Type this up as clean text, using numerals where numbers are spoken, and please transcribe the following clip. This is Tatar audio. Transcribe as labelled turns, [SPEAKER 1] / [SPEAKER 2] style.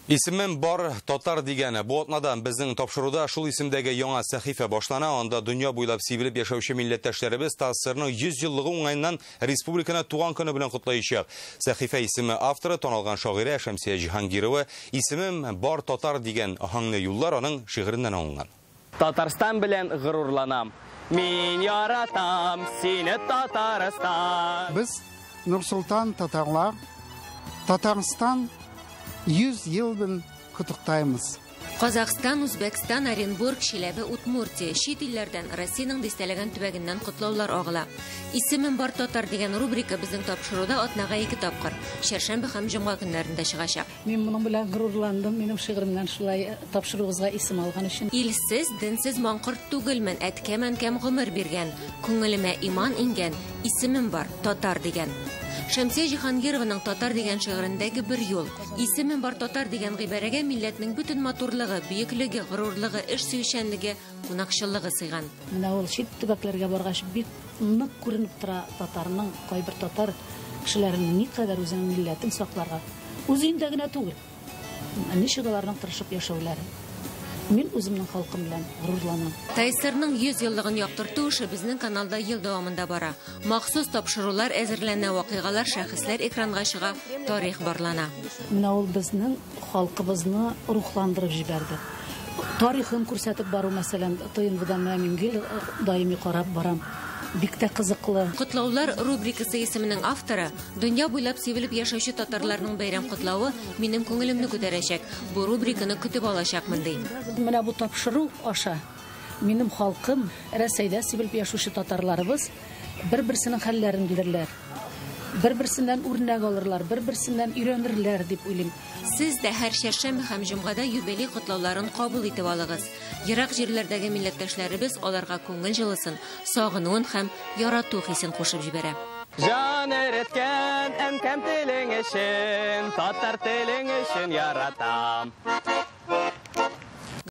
[SPEAKER 1] İsmim Бар Татар дигәне. Бу атнадан безнең тапшыруда шул исемдәге яңа сәхифә башлана. Анда дөнья буйлап сибелеп яшәүче милләттәшләребез ТАССРның 100 еллыгы уңайыннан республиканы туган көне белән котлаячак. Сәхифә исеме авторы танылган шагыйрә Шәмсия Җиһангирова исемем Бар Татар дигән аһаңны юллар аның шигыреннән алынган.
[SPEAKER 2] Татарстан белән горурланам. Мин яратам сине Татарстан.
[SPEAKER 3] Biz Нурсултан татарлар Татарстан 100 ел белән кутлыктаймыз.
[SPEAKER 4] Казакстан, Үзбәкстан, Оренбург, Чиләбе, Удмуртия, чит илләрдән Россиянең дистәләгән төбәгеннән котлаулар агыла. Исемем Бар Татар дигән рубрика безнең тапшыруда атнага 2 тапкыр, чәршәмбе һәм җомга көннәрендә чыгачак.
[SPEAKER 5] Мин моның белән горурландым, минем шигыремнән шулай тапшыруыгызга исем алган өчен.
[SPEAKER 4] Илсез, динсез манкорт түгелмен, әткәм-әнкәм гомер биргән, күңелемә иман ингән, исемем бар Татар дигән. Шәмсия Җиһангированың Татар дигән шигырендәге бер юл. Исемем Бар Татар дигән гыйбарәгә милләтнең бүтән матурлыгы, бөеклеге, горурлыгы, эш сөйшәнлеге, кунакчыллыгы сыйган.
[SPEAKER 5] Менә ул чит төбәкләргә баргач бик нык күренеп тора татарның, кайбер татар кешеләренең никадәр үзенең милләтен сакларга. Үзендә генә түгел. Ничек аларның тырышып яшәүләре. Мин үземнең халкым белән горурланам.
[SPEAKER 4] ТАССРның 100 еллыгын яктырту эше безнең каналда ел дәвамында бара. Махсус тапшырулар әзерләнә, вакыйгалар, шәхесләр экранга чыга, тарих барлана.
[SPEAKER 5] Менә ул безнең халкыбызны рухландырып җибәрде. Тарихын күрсәтеп бару мәсәлән, ТНВда мин гел даими карап барам. Бик тә кызыклы.
[SPEAKER 4] Котлаулар рубрикасы исеменең авторы дөнья буйлап сибелеп яшәүче татарларның бәйрәм котлавы минем күңелемне күтәрәчәк. Бу рубриканы көтеп алачакмын ди.
[SPEAKER 5] Менә бу тапшыру аша минем халкым, Рәсәйдә сибелеп яшәүче татарларыбыз бер-берсенең хәлләрен белерләр. Бер-берсеннән үрнәк алырлар, бер-берсеннән өйрәнерләр дип уйлыйм.
[SPEAKER 4] Сез дә һәр шәршәмбе һәм җомгада юбилей котлауларын кабул итеп алыгыз. Ерак җирләрдәге милләттәшләребез аларга күңел җылысын, сагынуын һәм ярату хисен кушып җибәрә.
[SPEAKER 2] Җан өйрәткән әнкәм телең өчен, татар телең өчен яратам.